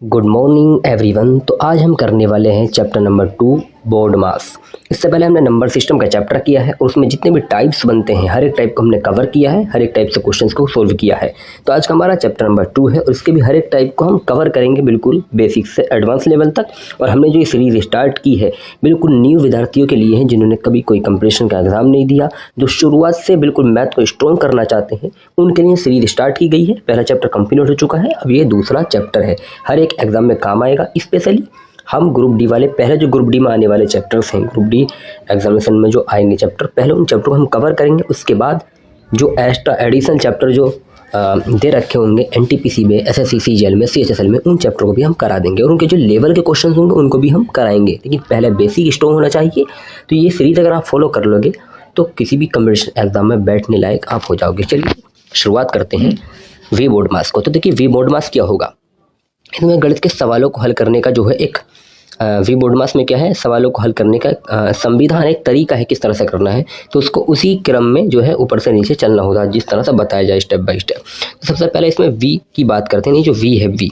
Good morning everyone. तो आज हम करने वाले हैं चैप्टर नंबर 2 बोर्ड मास। इससे पहले हमने नंबर सिस्टम का चैप्टर किया है और उसमें जितने भी टाइप्स बनते हैं हर एक टाइप को हमने कवर किया है, हर एक टाइप से क्वेश्चंस को सोल्व किया है। तो आज का हमारा चैप्टर नंबर 2 है और इसके भी हर एक टाइप को हम कवर करेंगे बिल्कुल बेसिक से एडवांस लेवल तक। और हमने जो ये सीरीज़ स्टार्ट की है बिल्कुल न्यू विद्यार्थियों के लिए है जिन्होंने कभी कोई कंपटीशन का एग्ज़ाम नहीं दिया, जो शुरुआत से बिल्कुल मैथ को स्ट्रॉन्ग करना चाहते हैं, उनके लिए सीरीज स्टार्ट की गई है। पहला चैप्टर कंप्लीट हो चुका है, अब ये दूसरा चैप्टर है, हर एक एग्जाम में काम आएगा। स्पेशली हम ग्रुप डी वाले पहले जो ग्रुप डी में आने वाले चैप्टर्स हैं, ग्रुप डी एग्जामिनेशन में जो आएंगे चैप्टर, पहले उन चैप्टर को हम कवर करेंगे। उसके बाद जो एक्स्ट्रा एडिशनल चैप्टर जो दे रखे होंगे एनटीपीसी में, एसएससी सीजीएल में, सीएचएसएल में, उन चैप्टर को भी हम करा देंगे और उनके जो लेवल के क्वेश्चन होंगे उनको भी हम कराएंगे। लेकिन पहले बेसिक स्ट्रॉन्ग होना चाहिए। तो ये सीरीज अगर आप फॉलो कर लोगे तो किसी भी कॉम्पिटिशन एग्जाम में बैठने लायक आप हो जाओगे। चलिए शुरुआत करते हैं वी बोर्ड मास को। तो देखिए वी बोर्ड मास क्या होगा, इसमें गणित के सवालों को हल करने का जो है एक वी बोर्ड मास में क्या है, सवालों को हल करने का संविधान एक तरीका है किस तरह से करना है। तो उसको उसी क्रम में जो है ऊपर से नीचे चलना होगा जिस तरह से बताया जाए स्टेप बाय स्टेप। तो सबसे पहले इसमें वी की बात करते हैं। नहीं, जो वी है वी,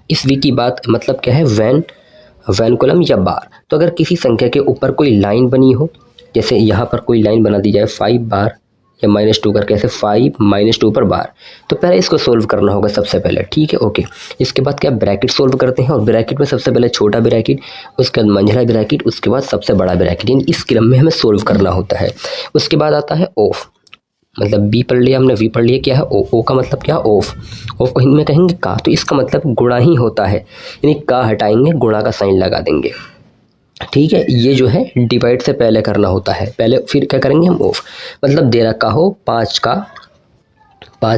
इस वी की बात मतलब क्या है, वैन कॉलम या बार। तो अगर किसी संख्या के ऊपर कोई लाइन बनी हो, जैसे यहाँ पर कोई लाइन बना दी जाए 5 बार या -2 करके, ऐसे 5 -2 पर बार, तो पहले इसको सोल्व करना होगा सबसे पहले। ठीक है, ओके। इसके बाद क्या ब्रैकेट सोल्व करते हैं और ब्रैकेट में सबसे पहले छोटा ब्रैकेट, उसके बाद मंझला ब्रैकेट, उसके बाद सबसे बड़ा ब्रैकेट, यानी इस क्रम में हमें सोल्व करना होता है। उसके बाद आता है ऑफ, मतलब बी पढ़ लिया हमने, वी पढ़ लिया, क्या है ओ का मतलब क्या, ऑफ को हिंदी में कहेंगे का, तो इसका मतलब गुणा ही होता है, यानी का हटाएंगे, गुणा का साइन लगा देंगे। ठीक है, ये जो है डिवाइड से पहले करना होता है पहले, फिर क्या करेंगे हम ऑफ, मतलब दे रखा हो 5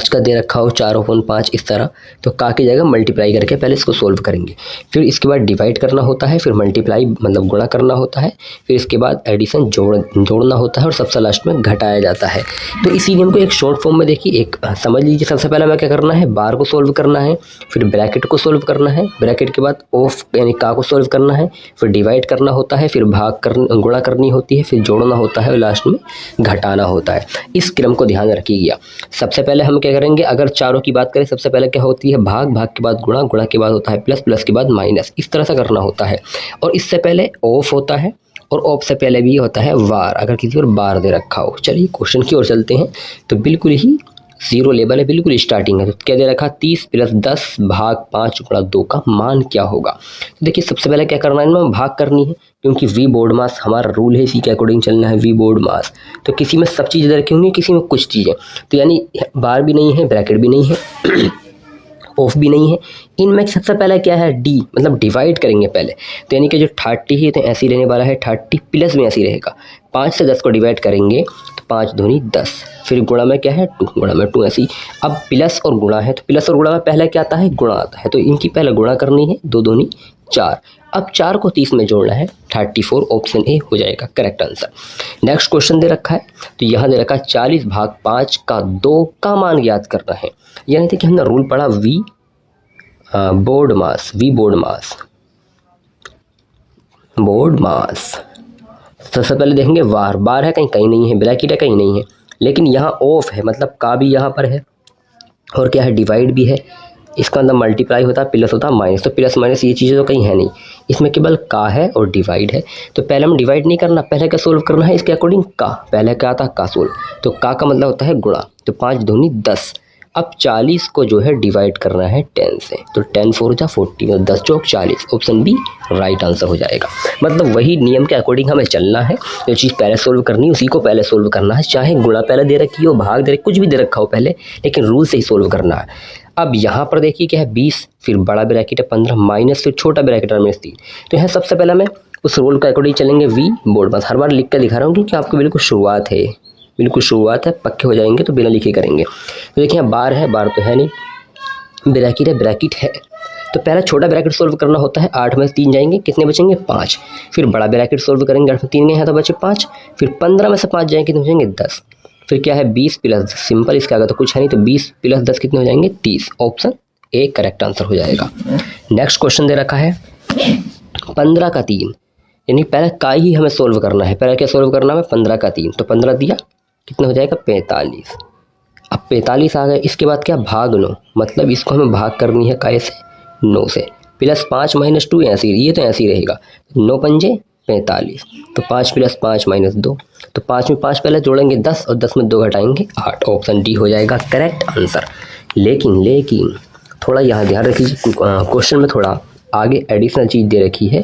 का दे रखा हो 4/5 इस तरह, तो का की जगह मल्टीप्लाई करके पहले इसको सोल्व करेंगे। फिर इसके बाद डिवाइड करना होता है, फिर मल्टीप्लाई मतलब गुणा करना होता है, फिर इसके बाद एडिशन जोड़ना होता है और सबसे लास्ट में घटाया जाता है। तो इसी नियम को एक शॉर्ट फॉर्म में देखिए, एक समझ लीजिए। सबसे पहले हमें क्या करना है, बार को सोल्व करना है, फिर ब्रैकेट को सोल्व करना है, ब्रैकेट के बाद ऑफ यानी का को सोल्व करना है, फिर डिवाइड करना होता है, फिर गुणा करनी होती है, फिर जोड़ना होता है और लास्ट में घटाना होता है। इस क्रम को ध्यान रखिएगा। सबसे पहले हम क्या करेंगे, अगर चारों की बात करें, सबसे पहले क्या होती है भाग के बाद गुणा, गुणा के बाद होता है प्लस के बाद माइनस, इस तरह से करना होता है। और इससे पहले ऑफ होता है और ऑफ से पहले भी होता है वार, अगर किसी और बार दे रखा हो। चलिए क्वेश्चन की ओर चलते हैं। तो बिल्कुल ही जीरो लेवल है, बिल्कुल स्टार्टिंग है। तो क्या दे रखा, 30 + 10 भाग 5 गुणा 2 का मान क्या होगा। तो देखिए सबसे पहले क्या करना है, इनमें भाग करनी है, क्योंकि वी बोर्ड मास हमारा रूल है, इसी के अकॉर्डिंग चलना है। वी बोर्ड मास तो किसी में सब चीज़ें रखी होंगी, किसी में कुछ चीज़ें, तो यानी बार भी नहीं है, ब्रैकेट भी नहीं है, ऑफ भी नहीं है। इनमें सबसे पहले क्या है, डी मतलब डिवाइड करेंगे पहले। तो यानी कि जो 30 है तो ऐसे ही रहने वाला है, 30 प्लस में ऐसे ही रहेगा। 5 से 10 को डिवाइड करेंगे तो 5 दूनी 10, फिर गुणा में क्या है 2, गुणा में 2 ऐसे ही। अब प्लस और गुणा है, तो प्लस और गुणा में पहले क्या आता है, गुणा आता है, तो इनकी पहले गुणा करनी है, 2 दूनी 4। अब 4 को 30 में जोड़ना है, 34, ऑप्शन ए हो जाएगा करेक्ट आंसर। नेक्स्ट क्वेश्चन दे रखा है, तो यहाँ दे रखा है 40 भाग 5 का 2 का मान ज्ञात करना है। यानी कि हमने रूल पढ़ा V BODMAS, V BODMAS. सबसे पहले देखेंगे बार है, कहीं नहीं है, ब्रैकेट है, कहीं नहीं है, लेकिन यहाँ ऑफ है, मतलब का भी यहाँ पर है, और क्या है डिवाइड भी है। इसका अंदर मल्टीप्लाई होता है, प्लस होता है माइनस, तो प्लस माइनस ये चीज़ें तो कहीं है नहीं, इसमें केवल का है और डिवाइड है। तो पहले हम डिवाइड नहीं करना, पहले क्या सोल्व करना है, इसके अकॉर्डिंग का, पहले क्या आता है का सोल्व, तो का मतलब होता है गुणा, तो 5 दूनी 10। अब 40 को जो है डिवाइड करना है 10 से, तो 10 4 जा 40 और 10 चौक 40, ऑप्शन बी राइट आंसर हो जाएगा। मतलब वही नियम के अकॉर्डिंग हमें चलना है, जो चीज़ पहले सोल्व करनी है उसी को पहले सोल्व करना है, चाहे गुणा पहले दे रखी हो, भाग दे रखी, कुछ भी दे रखा हो पहले, लेकिन रूल से ही सोल्व करना है। अब यहाँ पर देखिए क्या है 20, फिर बड़ा ब्रैकेट है 15 माइनस, फिर छोटा ब्रैकेट है -3। तो यहाँ सबसे पहले मैं उस रूल के अकॉर्डिंग चलेंगे, वी बोर्ड मास। हर बार लिख कर दिखा रहा हूँ क्योंकि आपको बिल्कुल शुरुआत है, पक्के हो जाएंगे तो बिना लिखे करेंगे। तो देखिए यहाँ बार है, बार तो है नहीं, ब्रैकेट है, तो पहला छोटा ब्रैकेट सोल्व करना होता है, 8 में 3 जाएंगे, कितने बचेंगे 5। फिर बड़ा ब्रैकेट सोल्व करेंगे, 8 में 3 गए हैं तो बचे 5, फिर 15 में से 5 जाएंगे, कितने बचेंगे 10। फिर क्या है 20 + 10, सिंपल, इसके आगे तो कुछ है नहीं, तो 20 + 10 कितने हो जाएंगे 30, ऑप्शन ए करेक्ट आंसर हो जाएगा। नेक्स्ट क्वेश्चन दे रखा है 15 का 3, यानी पहले का ही हमें सोल्व करना है। पहले क्या सोल्व करना है 15 का 3, तो 15 दिया, कितना हो जाएगा 45। अब 45 आ गए, इसके बाद क्या भाग 9, मतलब इसको हमें भाग करनी है काय से 9 से, प्लस 5 माइनस 2 ऐसे ही, ये तो ऐसे ही रहेगा। 9 पंजे 45, तो 5 प्लस 5 माइनस 2, तो 5 में 5 पहले जोड़ेंगे 10 और 10 में 2 घटाएंगे 8। ऑप्शन डी हो जाएगा करेक्ट आंसर। लेकिन थोड़ा यहाँ ध्यान रखिए, क्वेश्चन में थोड़ा आगे एडिशनल चीज़ दे रखी है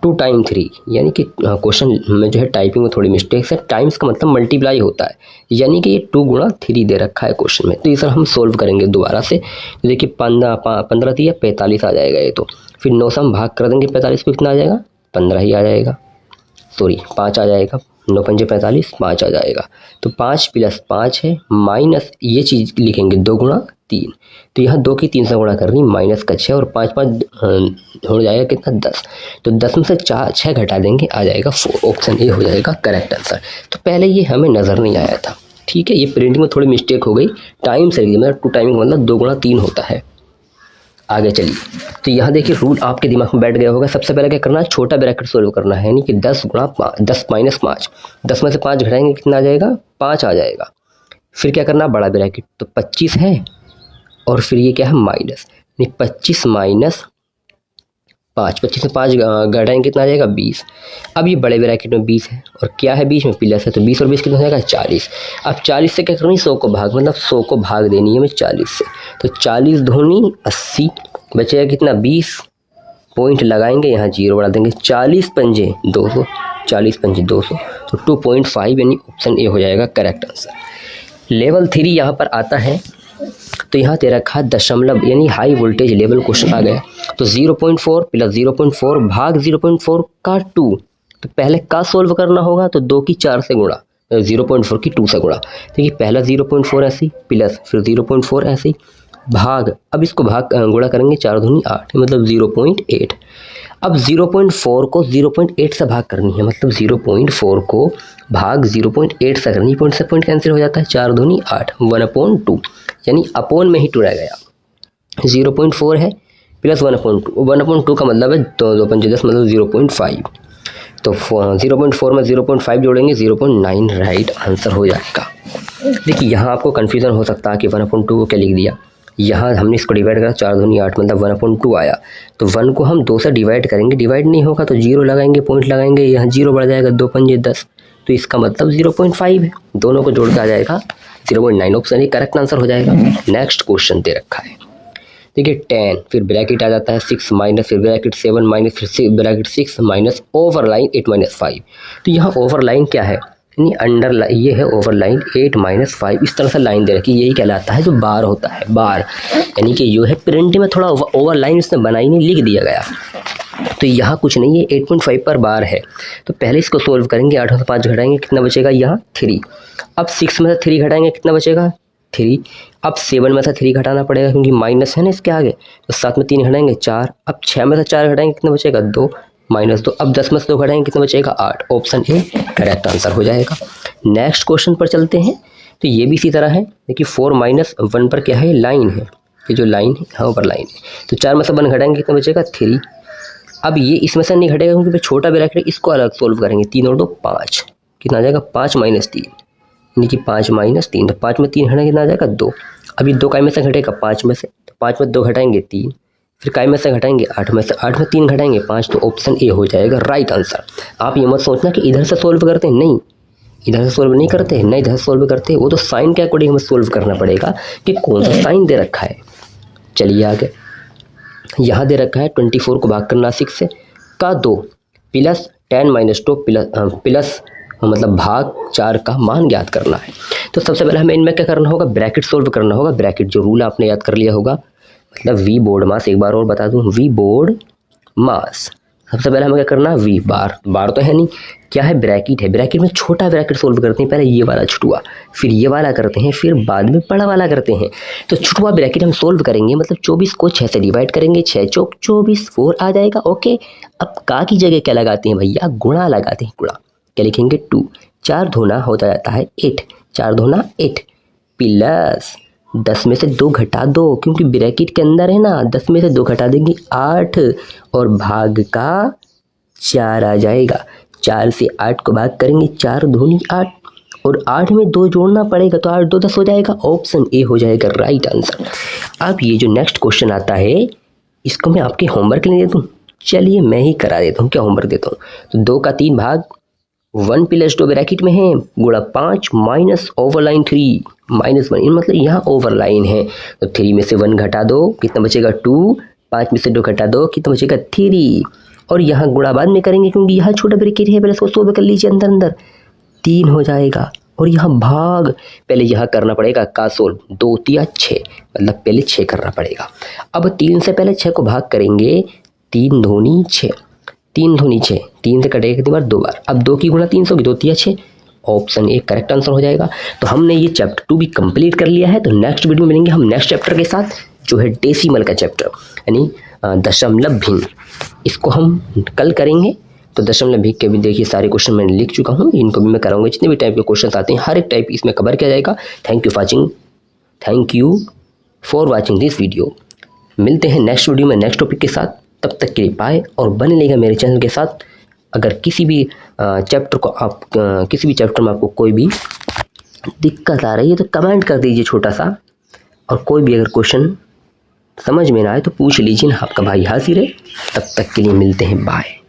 2 टाइम 3, यानी कि क्वेश्चन में जो है टाइपिंग में थोड़ी मिस्टेक्स है। टाइम्स का मतलब मल्टीप्लाई होता है, यानी कि ये 2 गुणा 3 दे रखा है क्वेश्चन में। तो ये सर हम सोल्व करेंगे दोबारा से। तो देखिए 15 दिया 45 आ जाएगा ये, तो फिर 9 से हम भाग कर देंगे 45 को, कितना आ जाएगा 15 ही आ जाएगा, सॉरी 5 आ जाएगा। 9 पंजे 45, 5 आ जाएगा। तो 5 प्लस 5 है माइनस ये चीज़ लिखेंगे 2 गुणा 3, तो यहाँ 2 की 3 से गुणा करनी, माइनस का 6 और 5 5 हो जाएगा कितना 10, तो 10 में से 6 घटा देंगे आ जाएगा 4। ऑप्शन ए हो जाएगा करेक्ट आंसर। तो पहले ये हमें नज़र नहीं आया था, ठीक है, ये प्रिंटिंग में थोड़ी मिस्टेक हो गई। टाइम से मतलब 2 टाइमिंग मतलब 2 गुणा 3 होता है। आगे चलिए, तो यहाँ देखिए रूल आपके दिमाग में बैठ गया होगा। सबसे पहले क्या करना है, छोटा ब्रैकेट सोल्व करना है, यानी कि 10 गुणा 5, 10 माइनस 5, 10 में से 5 घटाएंगे कितना आ जाएगा 5 आ जाएगा। फिर क्या करना, बड़ा ब्रैकेट, तो 25 है और फिर ये क्या है माइनस, 25 माइनस 5, 25 में 5 घटाएंगे कितना आ जाएगा 20। अब ये बड़े ब्रैकेट में 20 है और क्या है बीच में प्लस है, तो 20 और 20 कितना हो जाएगा 40। अब 40 से क्या करनी, 100 को भाग, मतलब 100 को भाग देनी है हमें 40 से, तो 40 दूनी 80, बचेगा कितना 20, पॉइंट लगाएंगे यहाँ 0 बढ़ा देंगे, 40 पंजे 200, 40 पंजे 200, तो 2.5 यानी ऑप्शन ए हो जाएगा करेक्ट आंसर। लेवल 3 यहाँ पर आता है, तो यहाँ दे रखा है दशमलव यानी हाई वोल्टेज लेवल क्वेश्चन आ गया। तो 0.4 प्लस 0.4 भाग 0.4 का 2, तो पहले का सोल्व करना होगा, तो 2 की 4 से गुणा, 0.4 की 2 से गुणा। देखिए पहला 0.4 ऐसे प्लस फिर 0.4 ऐसे भाग, अब इसको भाग गुणा करेंगे 4 दूनी 8, मतलब 0.8। अब 0.4 को 0.8 से भाग करनी है, मतलब 0.4 को भाग 0.8 से करनी, पॉइंट से पॉइंट कैंसिल हो जाता है, 4 दूनी 8, 1/2, यानी अपोन में ही 2 रह गया। 0.4 है प्लस 1/2, 1/2 का मतलब है 2 पंजे 10, मतलब 0.5, तो 0.4 में 0.5 जोड़ेंगे 0.9 राइट आंसर हो जाएगा। देखिए यहाँ आपको कन्फ्यूज़न हो सकता है कि 1/2 को क्या लिख दिया, यहाँ हमने इसको डिवाइड करा 4 दूनी 8, मतलब 1/2 आया, तो 1 को हम 2 से डिवाइड करेंगे, डिवाइड नहीं होगा तो 0 लगाएंगे, पॉइंट लगाएंगे, यहाँ 0 बढ़ जाएगा, 2 पंजे 10, तो इसका मतलब 0.5 है, दोनों को जोड़ के आ जाएगा 0.9। ऑप्शन ये करेक्ट आंसर हो जाएगा। नेक्स्ट क्वेश्चन दे रखा है, देखिए 10 फिर ब्रैकेट आ जाता है 6 माइनस फिर ब्रैकेट 7 माइनस फिर ब्रैकेट 6 माइनस ओवरलाइन 8 माइनस 5। तो यहाँ ओवरलाइन क्या है, यानी अंडर ये है ओवरलाइन 8 माइनस 5, इस तरह से लाइन दे रखी, यही कहलाता है जो बार होता है, बार, यानी कि जो है प्रिंट में थोड़ा ओवरलाइन इसने बनाई नहीं, लिख दिया गया। तो यहाँ कुछ नहीं है, 8.5 पर बार है, तो पहले इसको सोल्व करेंगे, 8 में से 5 घटाएंगे कितना बचेगा यहाँ 3। अब 6 में से 3 घटाएंगे कितना बचेगा 3। अब 7 में से 3 घटाना पड़ेगा क्योंकि माइनस है ना इसके आगे, तो 7 में 3 घटाएंगे 4। अब 6 में से 4 घटाएंगे कितना बचेगा 2, -2। अब 10 में से 2 घटाएंगे कितना बचेगा 8। ऑप्शन ए करेक्ट आंसर हो जाएगा। नेक्स्ट क्वेश्चन पर चलते हैं, तो ये भी इसी तरह है। देखिए 4 - 1 पर क्या है, लाइन है, ये जो लाइन है यहाँ पर लाइन है, तो 4 में से 1 घटाएंगे कितना बचेगा 3। अब ये इसमें से नहीं घटेगा क्योंकि छोटा ब्रैकेट है, इसको अलग सोल्व करेंगे, 3 और 2 5, कितना आ जाएगा 5 - 3, यानी कि 5 - 3, तो 5 में 3 घटाएंगे कितना आ जाएगा 2। अभी 2 काय में से घटेगा 5 में से, तो 5 में 2 घटाएंगे 3, फिर काय में से घटाएंगे 8 में से, 8 में 3 घटाएंगे 5, तो ऑप्शन ए हो जाएगा राइट आंसर। आप ये मत सोचना कि इधर से सोल्व करते हैं, नहीं, इधर से सोल्व नहीं करते हैं, नहीं इधर से सोल्व करते हैं, वो तो साइन के अकॉर्डिंग हमें सोल्व करना पड़ेगा कि कौन सा साइन दे रखा है। चलिए आगे, यहाँ दे रखा है 24 को भाग करना 6 से का 2 प्लस 10 - 2 प्लस मतलब भाग 4 का मान ज्ञात करना है। तो सबसे पहले हमें इनमें क्या करना होगा, ब्रैकेट सोल्व करना होगा। ब्रैकेट जो रूल आपने याद कर लिया होगा, मतलब वी बोर्ड मास, एक बार और बता दूं, वी बोर्ड मास। सबसे पहले हमें क्या करना है, वी बार, बार तो है नहीं, क्या है ब्रैकेट है, ब्रैकेट में छोटा ब्रैकेट सोल्व करते हैं, पहले ये वाला छुटुआ, फिर ये वाला करते हैं, फिर बाद में बड़ा वाला करते हैं। तो छुटुआ ब्रैकेट हम सोल्व करेंगे, मतलब 24 को 6 से डिवाइड करेंगे, 6 चौक 24, 4 आ जाएगा। ओके, अब का की जगह क्या लगाते हैं भैया, गुणा लगाते हैं, गुणा क्या लिखेंगे 2, 4 दूना होता जाता है 8, 4 दूना 8 प्लस 10 में से 2 घटा दो, क्योंकि ब्रैकेट के अंदर है ना, 10 में से 2 घटा देंगे 8 और भाग का 4 आ जाएगा। 4 से 8 को भाग करेंगे, 4 दूनी 8 और 8 में 2 जोड़ना पड़ेगा, तो 8 2 10 हो जाएगा। ऑप्शन ए हो जाएगा राइट आंसर। अब ये जो नेक्स्ट क्वेश्चन आता है इसको मैं आपके होमवर्क के लिए देता हूँ। चलिए मैं ही करा देता हूँ, क्या होमवर्क देता हूँ। तो 2 का 3 भाग 1 + 2 ब्रैकेट में है गुणा 5 माइनस ओवरलाइन 3 -1, मतलब यहाँ ओवरलाइन है। तो 3 में से 1 घटा दो, कितना बचेगा 2, 5 में से 2 घटा दो, कितना बचेगा 3। और यहाँ गुणा बाद में करेंगे क्योंकि यहाँ छोटा ब्रैकेट है, पहले इसको सोल्व कर लीजिए अंदर अंदर, 3 हो जाएगा। और यहाँ भाग पहले यहाँ करना पड़ेगा का सोल्व, 2 तिया 6, मतलब पहले 6 करना पड़ेगा। अब 3 से पहले 6 को भाग करेंगे, 3 दूनी 6, 3 दूनी 6, 3 से कटेगा कितनी बार 2 बार। अब 2 की गुणा 3 से होगी, 2 तिया 6, ऑप्शन ए करेक्ट आंसर हो जाएगा। तो हमने ये चैप्टर 2 भी कंप्लीट कर लिया है। तो नेक्स्ट वीडियो में मिलेंगे हम नेक्स्ट चैप्टर के साथ, जो है डेसिमल का चैप्टर, यानी दशमलव भिन्न। इसको हम कल करेंगे। तो दशमलव भिन्न के भी देखिए सारे क्वेश्चन मैंने लिख चुका हूँ, इनको भी मैं कराऊंगा। जितने भी टाइप के क्वेश्चन आते हैं हर एक टाइप इसमें कवर किया जाएगा। Thank you for watching this video. मिलते हैं नेक्स्ट वीडियो में नेक्स्ट टॉपिक के साथ। तब तक के लिए बाय, और बने रहेगा मेरे चैनल के साथ। अगर किसी भी चैप्टर को आप किसी भी चैप्टर में आपको कोई भी दिक्कत आ रही है तो कमेंट कर दीजिए छोटा सा, और कोई भी अगर क्वेश्चन समझ में ना आए तो पूछ लीजिए ना, आपका भाई हाजिर है। तब तक के लिए मिलते हैं, बाय।